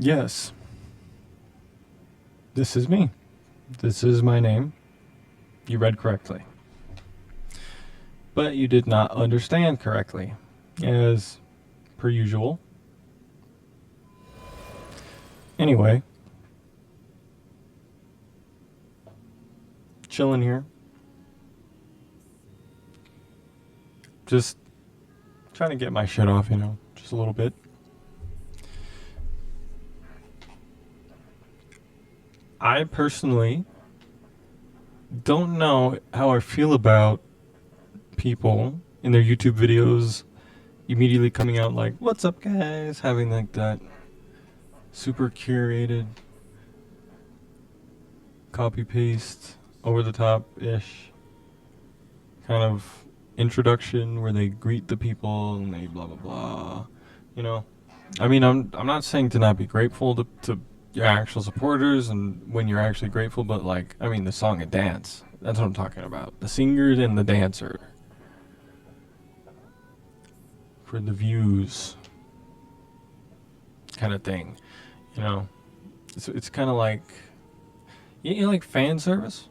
Yes, this is me. This is my name. You read correctly. But you did not understand correctly. As per usual. Anyway, chilling here. Just trying to get my shit off, just a little bit. I personally don't know how I feel about people in their YouTube videos immediately coming out like, "What's up, guys?" Having like that super curated, copy paste, over the top ish kind of introduction where they greet the people and they blah blah blah. You know, I mean, I'm not saying to not be grateful to your actual supporters and when you're actually grateful, but like, I mean, the song and dance. That's what I'm talking about. The singer and the dancer. For the views. Kind of thing. You know? It's kind of like, like fan service?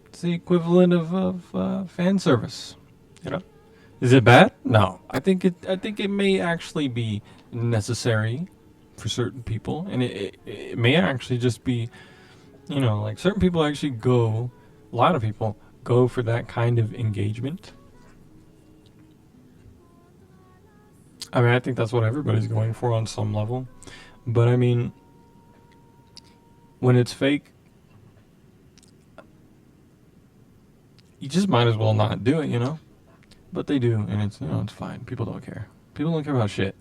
It's the equivalent of fan service. You know? Is it bad? No. I think it may actually be necessary for certain people, and it may actually just be, like certain people actually a lot of people go for that kind of engagement. I mean, I think that's what everybody's going for on some level. But I mean, when it's fake, you just might as well not do it, But they do, and it's fine. People don't care. People don't care about shit.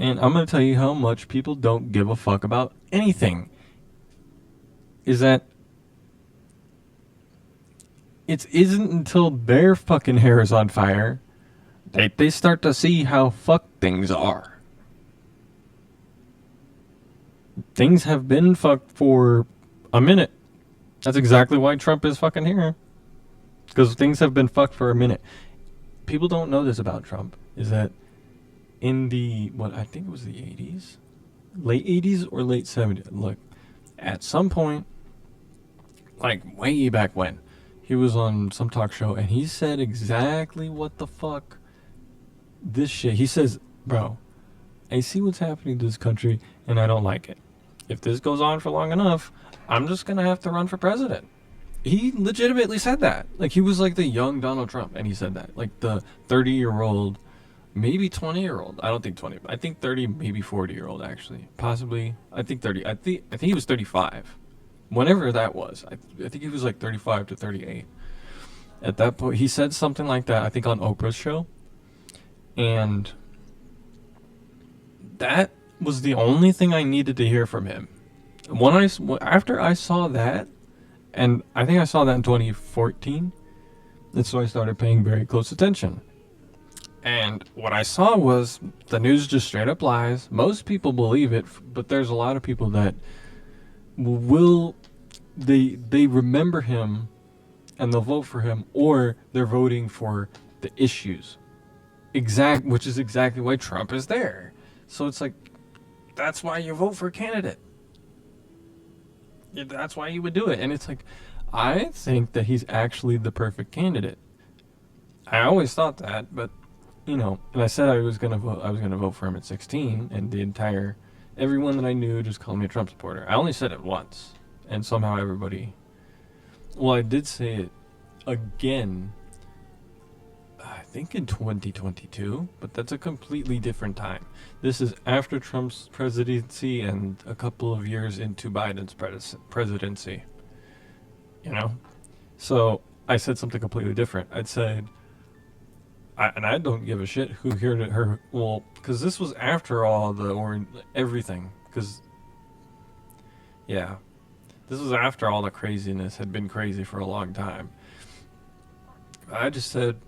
And I'm going to tell you how much people don't give a fuck about anything. Is that it isn't until their fucking hair is on fire that they start to see how fucked things are. Things have been fucked for a minute. That's exactly why Trump is fucking here. Because things have been fucked for a minute. People don't know this about Trump, is that in I think it was the 80s? Late 80s or late 70s? Look, at some point, like way back when, he was on some talk show and he said exactly what the fuck this shit. He says, bro, I see what's happening to this country and I don't like it. If this goes on for long enough, I'm just going to have to run for president. He legitimately said that. Like, he was like the young Donald Trump, and he said that. Like, the 30-year-old, maybe 20-year-old. I don't think 20. I think 30, maybe 40-year-old, actually. Possibly. I think 30. I think he was 35. Whenever that was. I think he was like 35 to 38. At that point, he said something like that, I think on Oprah's show. And that was the only thing I needed to hear from him. After I saw that, and I think I saw that in 2014. And so I started paying very close attention. And what I saw was the news just straight up lies. Most people believe it, but there's a lot of people that they remember him and they'll vote for him, or they're voting for the issues. Which is exactly why Trump is there. So it's like, that's why you vote for a candidate. That's why you would do it. And it's like, I think that he's actually the perfect candidate. I always thought that, but and I said I was gonna vote for him at 16, and everyone that I knew just called me a Trump supporter. I only said it once, and somehow everybody. Well, I did say it again. I think in 2022, but that's a completely different time. This is after Trump's presidency and a couple of years into Biden's presidency. So I said something completely different. I'd said, and I don't give a shit who heard it. Because this was after all everything. Because, yeah, this was after all the craziness had been crazy for a long time. I just said,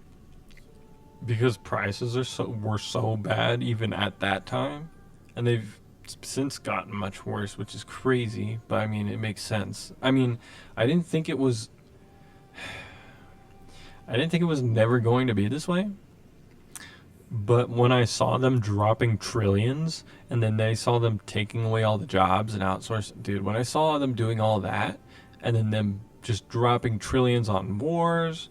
because prices were so bad even at that time, and they've since gotten much worse, which is crazy, but I mean, it makes sense. I mean, I didn't think it was never going to be this way, But when I saw them dropping trillions, and then they saw them taking away all the jobs and outsourcing, dude, when I saw them doing all that, and then them just dropping trillions on wars,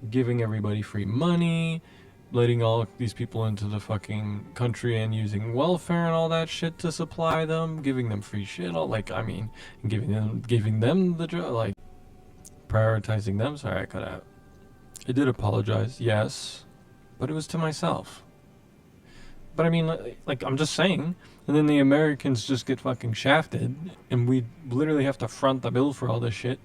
giving everybody free money, letting all these people into the fucking country and using welfare and all that shit to supply them, giving them free shit, all like, I mean, giving them the job, like, prioritizing them. Sorry, I cut out. I did apologize, yes, but it was to myself. But I mean, like, I'm just saying. And then the Americans just get fucking shafted, and we literally have to front the bill for all this shit.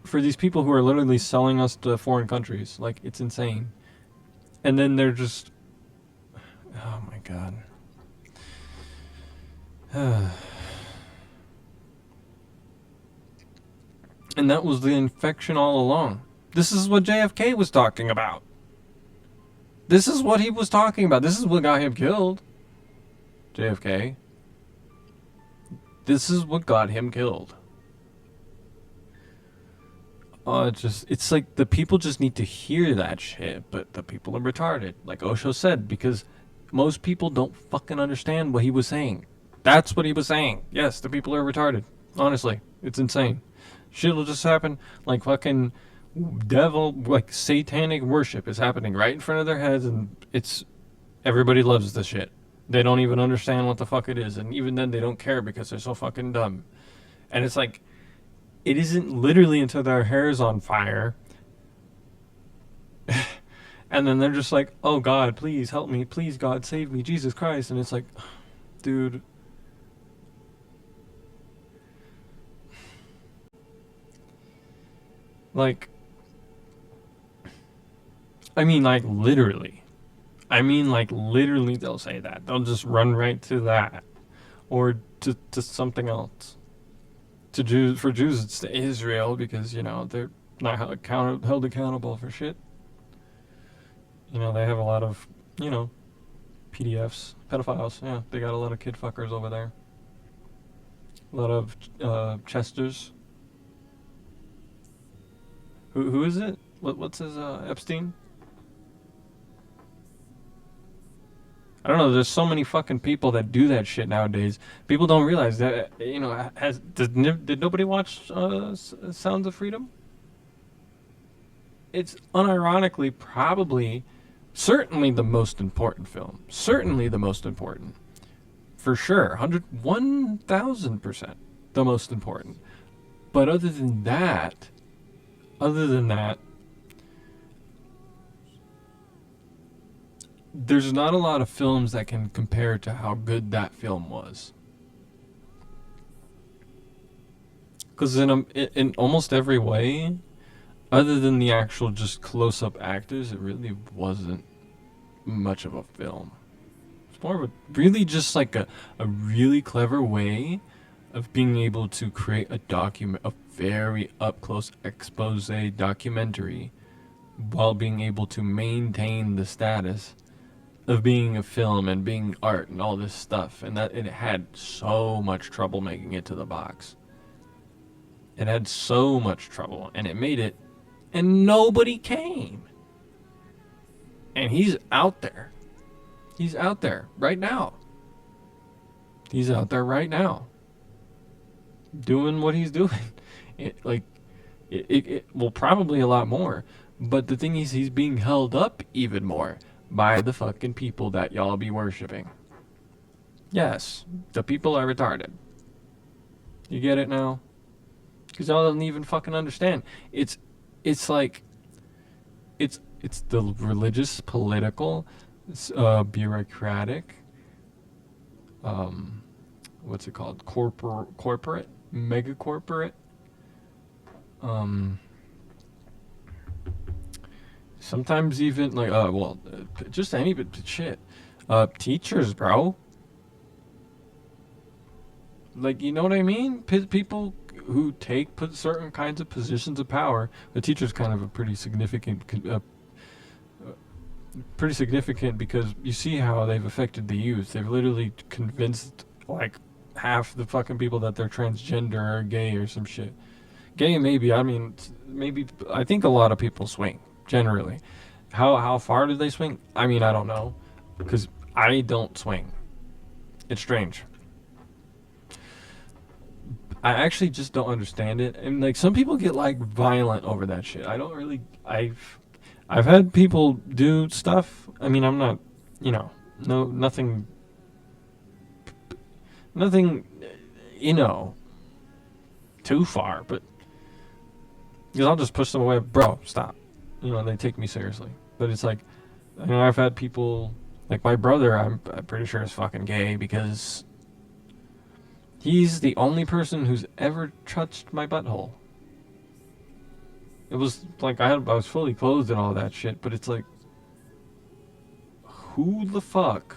For these people who are literally selling us to foreign countries. Like, it's insane. And then they're just... Oh my god. And that was the infection all along. This is what JFK was talking about. This is what he was talking about. This is what got him killed. JFK. This is what got him killed. It's like the people just need to hear that shit, but the people are retarded, like Osho said, because most people don't fucking understand what he was saying. That's what he was saying. Yes, the people are retarded. Honestly, it's insane. Shit will just happen like fucking devil, like satanic worship is happening right in front of their heads, and it's everybody loves the shit. They don't even understand what the fuck it is, and even then they don't care because they're so fucking dumb. And it's like, it isn't literally until their hair's on fire and then they're just like, oh God, please help me, please God save me, Jesus Christ. And it's like, dude, like, I mean, like, literally. They'll say that. They'll just run right to that. Or to something else. For Jews, it's to Israel because, you know, they're not held accountable for shit. You know, they have a lot of, you know, PDFs, pedophiles. Yeah, they got a lot of kid fuckers over there. A lot of Chesters. Who is it? What's his, Epstein? I don't know, there's so many fucking people that do that shit nowadays. People don't realize that, you know, did nobody watch Sounds of Freedom? It's unironically certainly the most important film. Certainly the most important. For sure, 1,000% the most important. But other than that, there's not a lot of films that can compare to how good that film was. Because in almost every way, other than the actual just close-up actors, it really wasn't much of a film. It's more of a really just like a really clever way of being able to create a very up-close expose documentary while being able to maintain the status of being a film and being art and all this stuff. And that it had so much trouble making it to the box. It had so much trouble, and it made it, and nobody came. And he's out there. He's out there right now. He's out there right now. Doing what he's doing. Well, probably a lot more. But the thing is, he's being held up even more by the fucking people that y'all be worshipping. Yes, the people are retarded. You get it now? Because y'all don't even fucking understand. It's like, it's the religious, political, bureaucratic, what's it called? Corporate, mega corporate, sometimes even like, just any bit shit. Teachers, bro. Like, you know what I mean? People who put certain kinds of positions of power. The teacher's kind of a pretty significant because you see how they've affected the youth. They've literally convinced like half the fucking people that they're transgender or gay or some shit. Gay, maybe. I mean, maybe. I think a lot of people swing generally, How far do they swing? I mean, I don't know, because I don't swing. It's strange. I actually just don't understand it, and like some people get like violent over that shit. I don't really. I've had people do stuff. I mean, I'm not, no, nothing, you know, too far, but because I'll just push them away, bro. Stop. They take me seriously, but it's like, I've had people like my brother. I'm pretty sure is fucking gay because he's the only person who's ever touched my butthole. It was like I was fully clothed and all that shit, but it's like, who the fuck?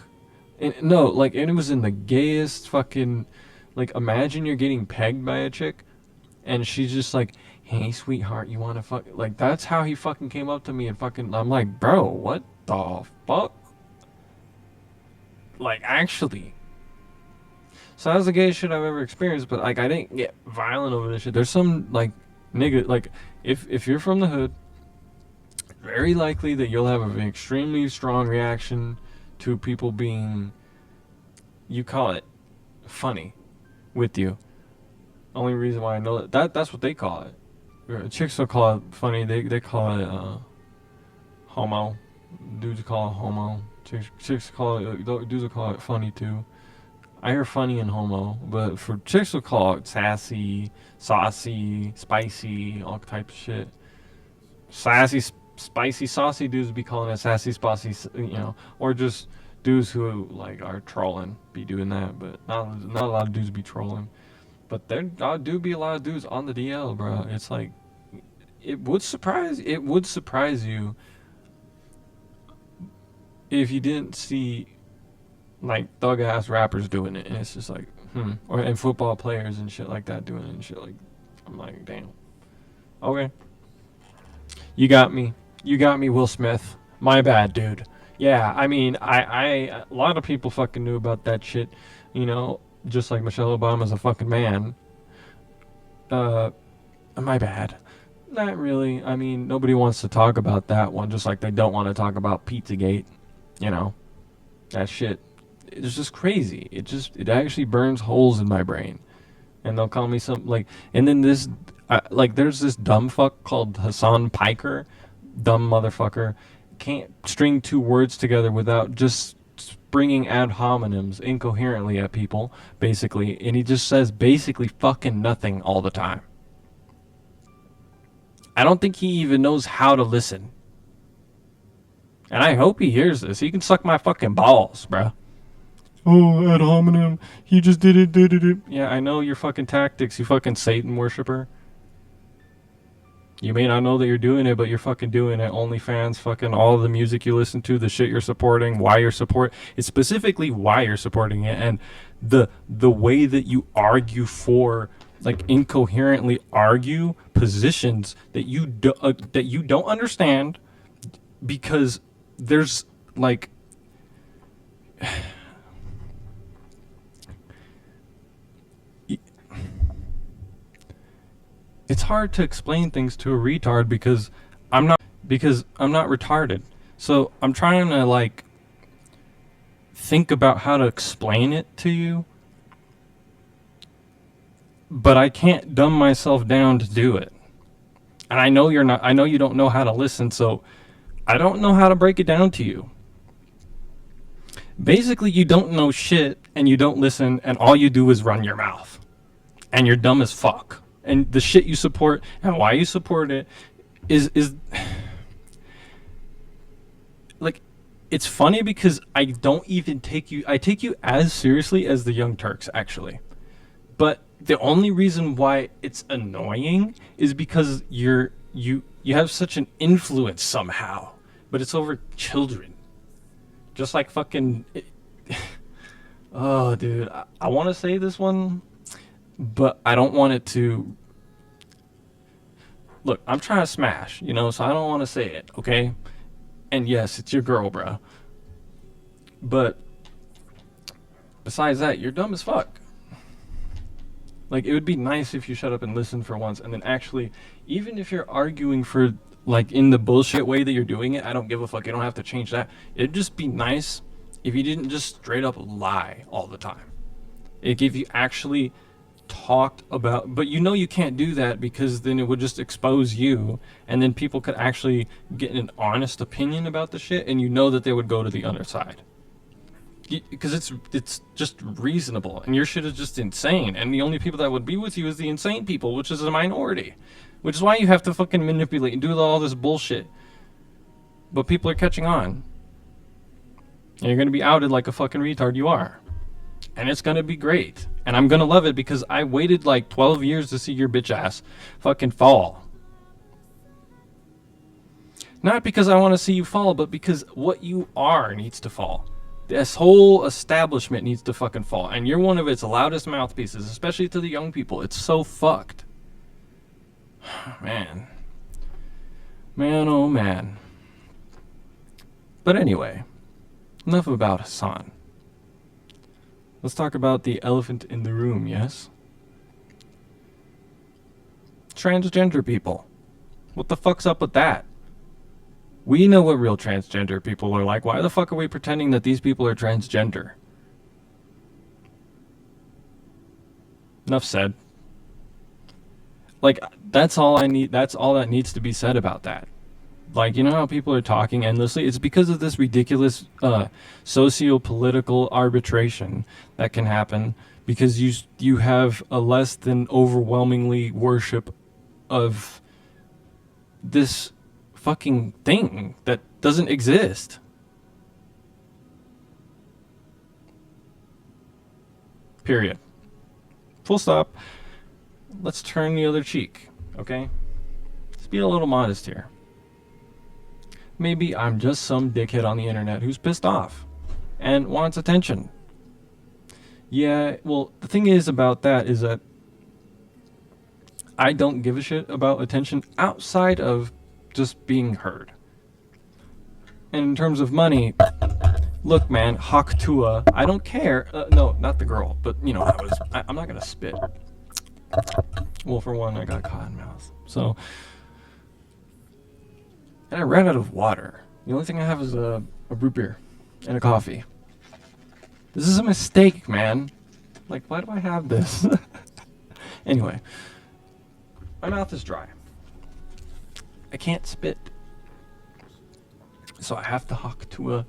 And no, like, and it was in the gayest fucking, like, imagine you're getting pegged by a chick, and she's just like, hey, sweetheart, you wanna fuck? Like, that's how he fucking came up to me and fucking, I'm like, bro, what the fuck? Like, actually. So that's the gayest shit I've ever experienced, but, like, I didn't get violent over this shit. There's some, like, nigga, like, if you're from the hood, very likely that you'll have an extremely strong reaction to people being, you call it, funny with you. Only reason why I know that's what they call it. Chicks will call it funny. They call it homo. Dudes call it homo. Chicks call it, dudes will call it funny too. I hear funny and homo, but for chicks will call it sassy, saucy, spicy, all types of shit. Sassy, spicy, saucy dudes be calling it sassy, spicy, or just dudes who like are trolling be doing that, but not a lot of dudes be trolling. But there do be a lot of dudes on the DL, bro. It's like it would surprise you if you didn't see like thug ass rappers doing it, and it's just like or and football players and shit like that doing it and shit like. I'm like, damn. Okay. You got me, Will Smith. My bad, dude. Yeah, I mean, a lot of people fucking knew about that shit, just like Michelle Obama's a fucking man. My bad. Not really. I mean, nobody wants to talk about that one, just like they don't want to talk about Pizzagate. That shit. It's just crazy. It actually burns holes in my brain. And they'll call me some, like, and then there's this dumb fuck called Hassan Piker. Dumb motherfucker. Can't string two words together without just springing ad hominems incoherently at people, basically. And he just says basically fucking nothing all the time. I don't think he even knows how to listen. And I hope he hears this. He can suck my fucking balls, bruh. Oh, ad hominem. He just did it. Yeah, I know your fucking tactics, you fucking Satan worshiper. You may not know that you're doing it, but you're fucking doing it. OnlyFans, fucking all the music you listen to, the shit you're supporting, why you're supporting. It's specifically why you're supporting it, and the way that you argue for, like, incoherently argue positions that you don't understand, because there's like. It's hard to explain things to a retard because I'm not retarded. So I'm trying to like think about how to explain it to you, but I can't dumb myself down to do it. And I know you don't know how to listen, so I don't know how to break it down to you. Basically, you don't know shit and you don't listen, and all you do is run your mouth. And you're dumb as fuck. And the shit you support and why you support it is like, it's funny because I don't even take you as seriously as the Young Turks, actually. But the only reason why it's annoying is because you have such an influence somehow, but it's over children. Just like fucking oh, dude, I want to say this one, but I don't want it to. Look, I'm trying to smash, so I don't want to say it, okay? And yes, it's your girl, bro. But besides that, you're dumb as fuck. Like, it would be nice if you shut up and listen for once, and then actually, even if you're arguing for like in the bullshit way that you're doing it, I don't give a fuck. You don't have to change that. It'd just be nice if you didn't just straight up lie all the time. If you actually talked about, but you know you can't do that because then it would just expose you, and then people could actually get an honest opinion about the shit, and you know that they would go to the other side. Because it's just reasonable, and your shit is just insane, and the only people that would be with you is the insane people, which is a minority. Which is why you have to fucking manipulate and do all this bullshit. But people are catching on. And you're gonna be outed like a fucking retard you are. And it's gonna be great. And I'm gonna love it because I waited like 12 years to see your bitch ass fucking fall. Not because I want to see you fall, but because what you are needs to fall. This whole establishment needs to fucking fall. And you're one of its loudest mouthpieces, especially to the young people. It's so fucked. Man. Man, oh man. But anyway, enough about Hassan. Let's talk about the elephant in the room, yes? Transgender people. What the fuck's up with that? We know what real transgender people are like. Why the fuck are we pretending that these people are transgender? Enough said. Like, that's all I need. That's all that needs to be said about that. Like, you know how people are talking endlessly? It's because of this ridiculous sociopolitical arbitration that can happen because you have a less than overwhelmingly worship of this fucking thing that doesn't exist. Period. Full stop. Let's turn the other cheek, okay? Let's be a little modest here. Maybe I'm just some dickhead on the internet who's pissed off and wants attention. Yeah, well, the thing is about that is that I don't give a shit about attention outside of just being heard. And in terms of money, look, man, Hawk Tua, I don't care. No, not the girl, but, you know, I'm not going to spit. Well, for one, I got cotton mouth. So, and I ran out of water. The only thing I have is a root beer and a coffee. This is a mistake, man. Like, why do I have this? Anyway, my mouth is dry. I can't spit. So I have to Hawk Tua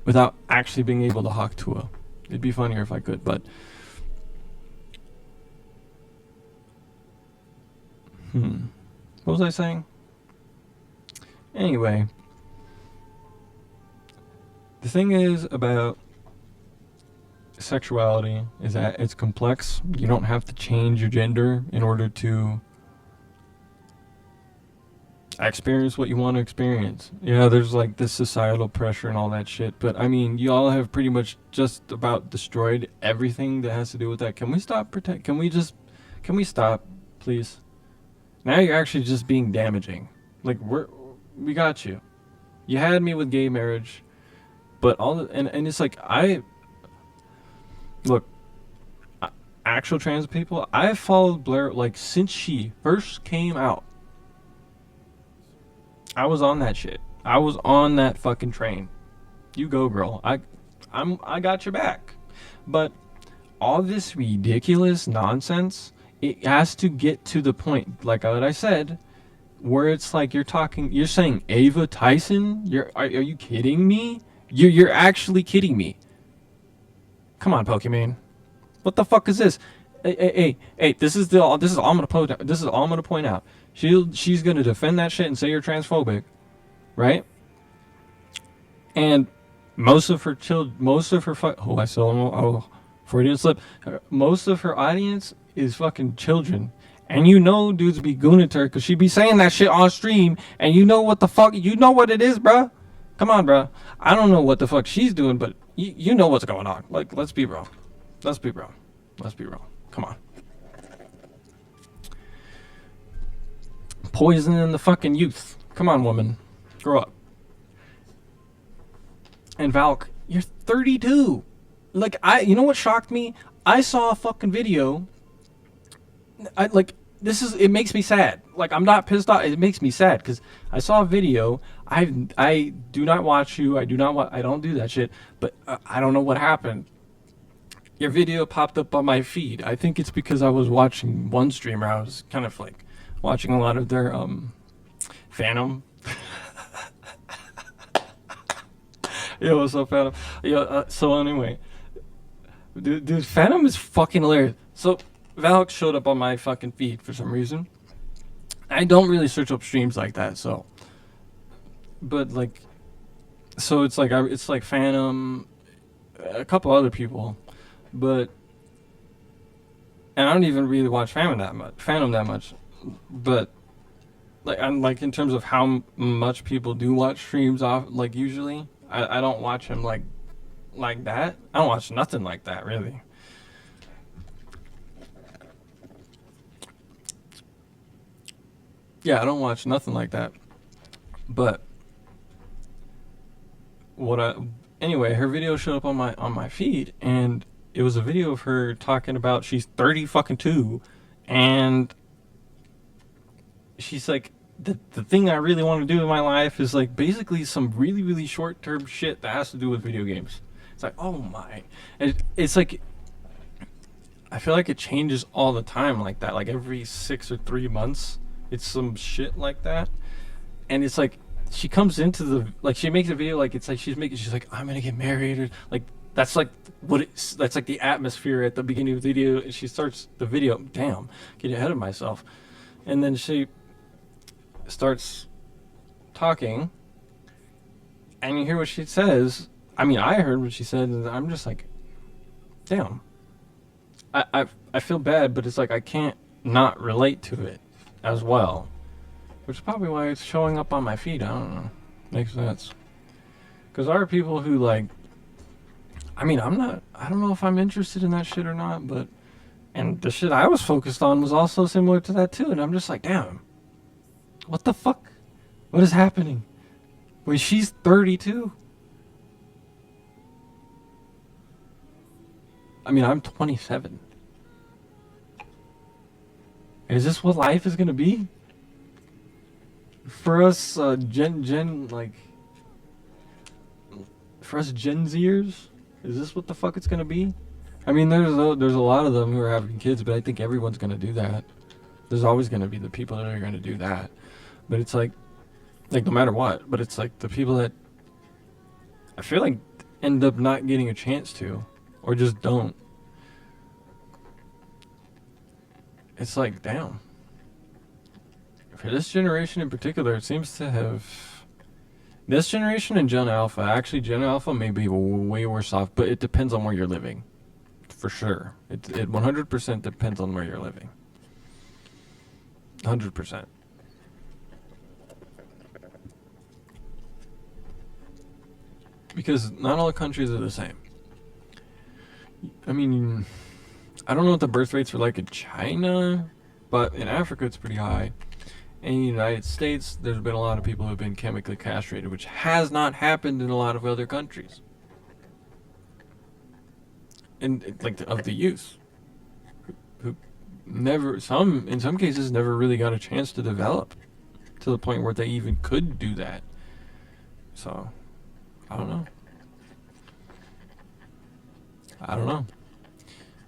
without actually being able to Hawk Tua. It'd be funnier if I could, but... What was I saying? Anyway, the thing is about sexuality is that it's complex. You don't have to change your gender in order to experience what you want to experience. Yeah, there's like this societal pressure and all that shit, but I mean, you all have pretty much just about destroyed everything that has to do with that. Can we stop can we stop, please? Now you're actually just being damaging. Like, we got you. You had me with gay marriage, but and it's like, look, actual trans people, I've followed Blair, like, since she first came out. I was on that shit. I was on that fucking train. You go, girl. I got your back. But all this ridiculous nonsense, it has to get to the point, like what I said, where it's like you're saying Ava Tyson? Are you kidding me? You're actually kidding me. Come on, Pokemon. What the fuck is this? Hey, this is all I'm gonna point out. This is all I'm gonna point out. She's gonna defend that shit and say you're transphobic, right? And most of her Freudian slip. Most of her audience is fucking children. And you know dudes be gooning at her because she be saying that shit on stream. And you know what the fuck, you know what it is, bruh. Come on, bruh. I don't know what the fuck she's doing, but you know what's going on. Like, let's be real. Let's be real. Come on. Poisoning the fucking youth. Come on, woman. Grow up. And Valk, you're 32. Like, you know what shocked me? I saw a fucking video. it makes me sad. Like, I'm not pissed off. It makes me sad because I saw a video. I do not watch you. I don't do that shit. But I don't know what happened. Your video popped up on my feed. I think it's because I was watching one streamer. I was kind of like watching a lot of their Phantom. Yo, what's up, Phantom? Yo, so anyway, dude, Phantom is fucking hilarious. So Valk showed up on my fucking feed for some reason. I don't really search up streams like that, so. But like, so it's like Phantom, a couple other people, but. And I don't even really watch Phantom that much, but. Like in terms of how much people do watch streams off, like usually, I don't watch him like that. I don't watch nothing like that really. Yeah, I don't watch nothing like that. But anyway, her video showed up on my feed, and it was a video of her talking about she's 30 fucking 2, and she's like, the thing I really want to do in my life is like basically some really, really short term shit that has to do with video games. It's like, oh my. It's like, I feel like it changes all the time like that. Like every 6 or 3 months, it's some shit like that. And it's like, she comes into she makes a video like, it's like she's like, I'm gonna get married. Or like, that's like that's like the atmosphere at the beginning of the video. And she starts the video, damn, get ahead of myself. And then she starts talking, and you hear what she says. I mean, I heard what she said, and I'm just like, damn. I feel bad, but it's like I can't not relate to it as well, which is probably why it's showing up on my feed. I don't know. Makes sense. Because there are people who like, I mean, I don't know if I'm interested in that shit or not, but, and the shit I was focused on was also similar to that too, and I'm just like, damn. What the fuck? What is happening? Wait, she's 32. I mean, I'm 27. Is this what life is gonna be? For us, Gen Zers? Is this what the fuck it's gonna be? I mean, there's a lot of them who are having kids, but I think everyone's gonna do that. There's always gonna be the people that are gonna do that. But it's like no matter what, but it's like the people that I feel like end up not getting a chance to, or just don't. It's like, damn. For this generation in particular, it seems to have, this generation and Gen Alpha, actually Gen Alpha may be way worse off, but it depends on where you're living. For sure. It 100% depends on where you're living. 100%. Because not all countries are the same. I mean, I don't know what the birth rates are like in China, but in Africa it's pretty high. In the United States, there's been a lot of people who have been chemically castrated, which has not happened in a lot of other countries. And like of the youth, who never, in some cases never really got a chance to develop to the point where they even could do that. So, I don't know.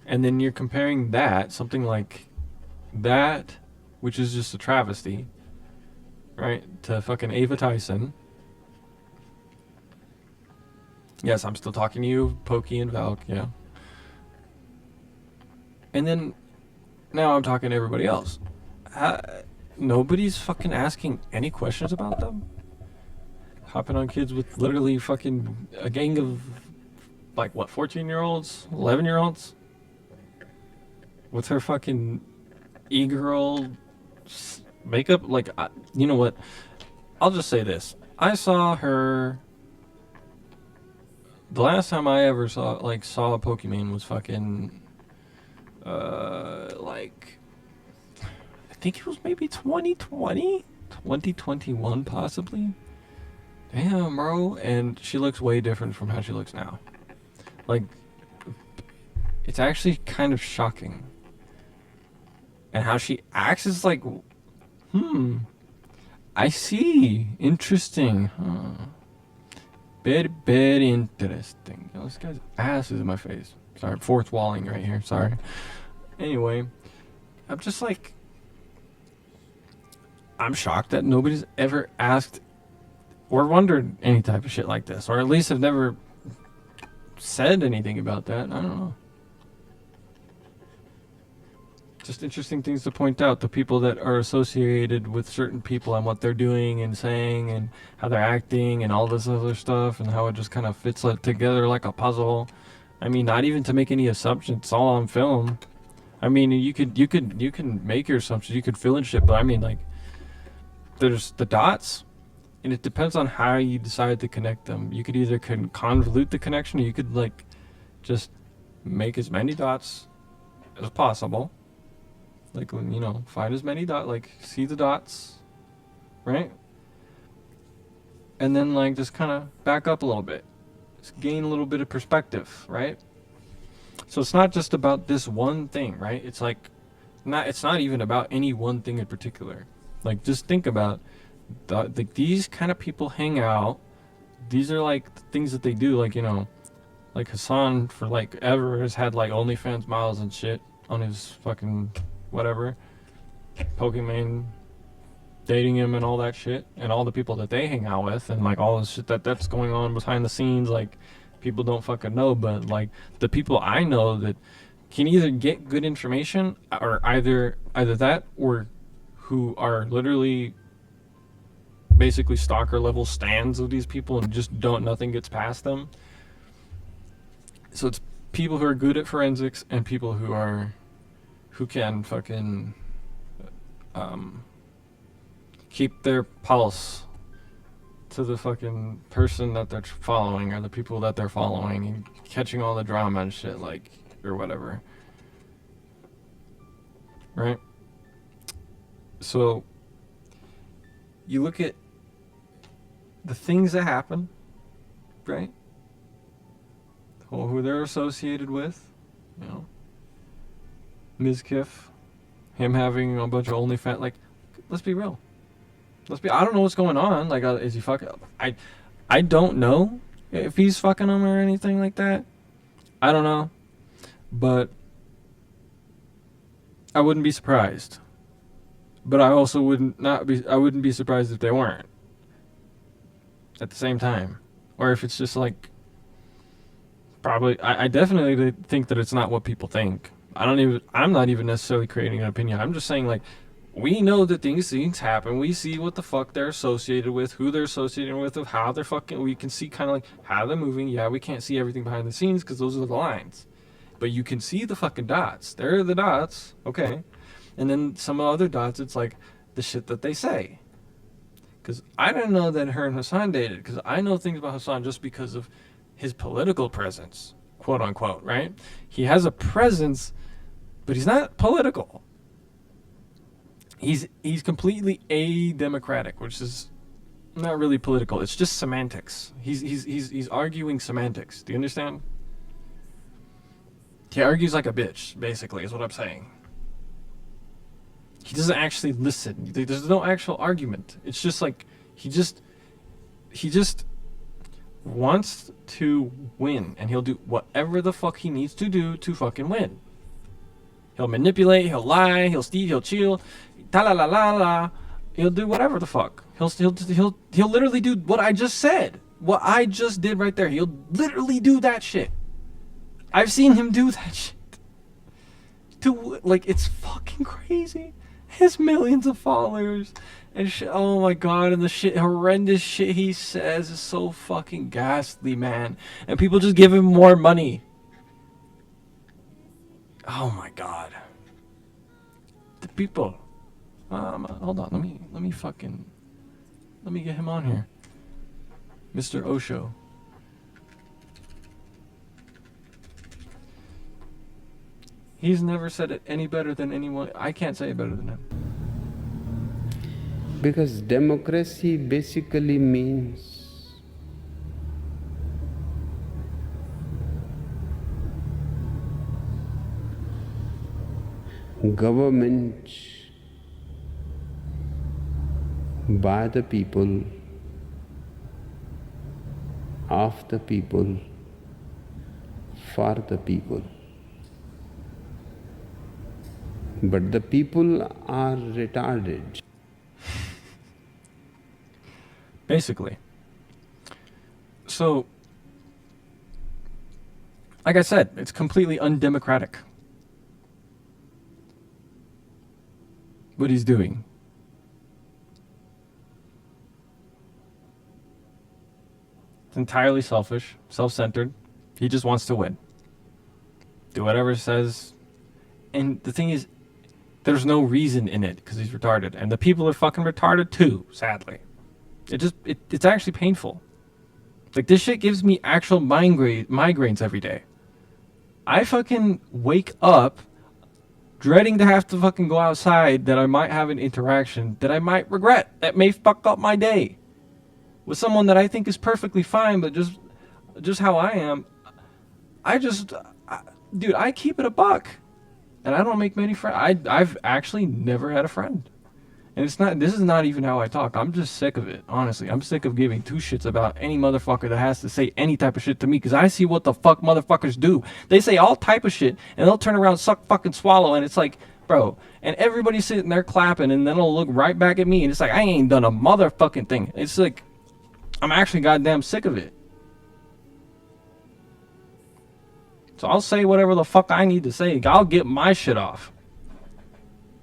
And then you're comparing that, something like that, which is just a travesty, right, to fucking Ava Tyson. Yes, I'm still talking to you, Pokey and Valk, yeah. And then, now I'm talking to everybody else. Nobody's fucking asking any questions about them? Hopping on kids with literally fucking a gang of, like, what, 14-year-olds? 11-year-olds? With her fucking e-girl makeup? Like, you know what? I'll just say this. I saw her... The last time I ever saw a Pokemon was fucking... like... I think it was maybe 2020? 2021, possibly? Damn, bro. And she looks way different from how she looks now. Like, it's actually kind of shocking. and how she acts is like, I see. Interesting. Huh. Very, very interesting. Oh, this guy's ass is in my face. Sorry, fourth walling right here. Sorry. Anyway, I'm just like, I'm shocked that nobody's ever asked or wondered any type of shit like this, or at least have never said anything about that. I don't know. Just interesting things to point out. The people that are associated with certain people and what they're doing and saying and how they're acting and all this other stuff and how it just kind of fits together like a puzzle. I mean, not even to make any assumptions. It's all on film. I mean, you can make your assumptions. You could fill in shit, but I mean, like, there's the dots, and it depends on how you decide to connect them. You could either convolute the connection, or you could like just make as many dots as possible. Like, when, find as many dots, like, see the dots, right? And then, like, just kind of back up a little bit. Just gain a little bit of perspective, right? So it's not just about this one thing, right? It's like, it's not even about any one thing in particular. Like, just think about, like, these kind of people hang out. These are, like, the things that they do, like, like Hassan for, like, ever has had, like, OnlyFans models and shit on his fucking whatever, Pokemon dating him and all that shit, and all the people that they hang out with, and like all the shit that's going on behind the scenes, like people don't fucking know, but like the people I know that can either get good information, or either that, or who are literally basically stalker level stands of these people and just nothing gets past them. So it's people who are good at forensics and people who can fucking keep their pulse to the fucking person that they're following, or the people that they're following, and catching all the drama and shit, like, or whatever. Right? So you look at the things that happen, right? Who they're associated with, Mizkif, him having a bunch of OnlyFans, like, let's be real. I don't know what's going on. Like, is he fucking? I don't know if he's fucking them or anything like that. I don't know, but I wouldn't be surprised. But I also I wouldn't be surprised if they weren't. At the same time, or if it's just like, probably, I definitely think that it's not what people think. I'm not even necessarily creating an opinion. I'm just saying, like, we know that things happen. We see what the fuck they're associated with, who they're associated with, of how they're fucking, we can see kind of like how they're moving. Yeah, we can't see everything behind the scenes because those are the lines. But you can see the fucking dots. They're the dots, okay? And then some other dots, it's like the shit that they say. Because I didn't know that her and Hassan dated, because I know things about Hassan just because of his political presence, quote unquote, right? He has a presence, but he's not political. He's completely a-democratic, which is not really political. It's just semantics. He's arguing semantics. Do you understand? He argues like a bitch, basically, is what I'm saying. He doesn't actually listen. There's no actual argument. It's just like he just wants to win, and he'll do whatever the fuck he needs to do to fucking win. He'll manipulate, he'll lie, he'll steal, he'll chill, ta-la-la-la-la. He'll do whatever the fuck. He'll literally do what I just said. What I just did right there. He'll literally do that shit. I've seen him do that shit. Like, it's fucking crazy. He has millions of followers and shit. Oh my god, and the shit, horrendous shit he says is so fucking ghastly, man. And people just give him more money. Oh my god. The people. Hold on, let me get him on here. Mr. Osho. He's never said it any better than anyone. I can't say it better than him. Because democracy basically means government by the people, of the people, for the people. But the people are retarded. Basically. So, like I said, it's completely undemocratic. What he's doing. It's entirely selfish, self-centered. He just wants to win. Do whatever he says. And the thing is, there's no reason in it because he's retarded. And the people are fucking retarded too, sadly. It's actually painful. Like, this shit gives me actual migraines every day. I fucking wake up dreading to have to fucking go outside, that I might have an interaction that I might regret, that may fuck up my day with someone that I think is perfectly fine, but just how I am. Dude, I keep it a buck, and I don't make many friends. I've actually never had a friend. And this is not even how I talk. I'm just sick of it, honestly. I'm sick of giving two shits about any motherfucker that has to say any type of shit to me, because I see what the fuck motherfuckers do. They say all type of shit, and they'll turn around, suck, fucking swallow, and it's like, bro, and everybody's sitting there clapping, and then they'll look right back at me, and it's like, I ain't done a motherfucking thing. It's like, I'm actually goddamn sick of it. So I'll say whatever the fuck I need to say. I'll get my shit off.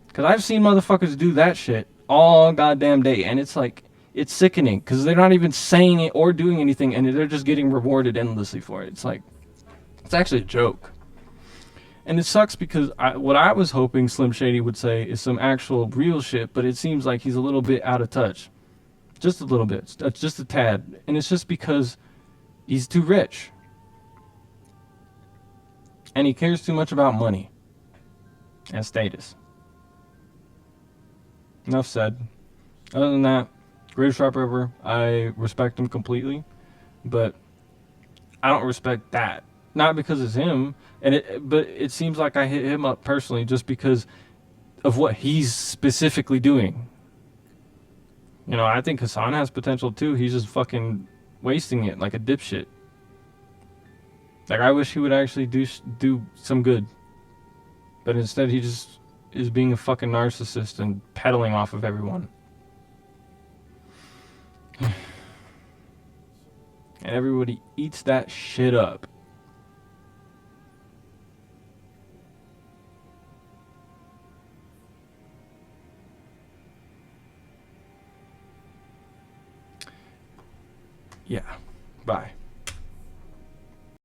Because I've seen motherfuckers do that shit all goddamn day. And it's like, it's sickening. Because they're not even saying it or doing anything. And they're just getting rewarded endlessly for it. It's like, it's actually a joke. And it sucks because what I was hoping Slim Shady would say is some actual real shit. But it seems like he's a little bit out of touch. Just a little bit. Just a tad. And it's just because he's too rich. And he cares too much about money and status. Enough said. Other than that, greatest rapper ever. I respect him completely, but I don't respect that. Not because it's him, but it seems like I hit him up personally just because of what he's specifically doing. You know, I think Hassan has potential too. He's just fucking wasting it like a dipshit. Like, I wish he would actually do some good. But instead, he just is being a fucking narcissist and peddling off of everyone. And everybody eats that shit up. Yeah. Bye.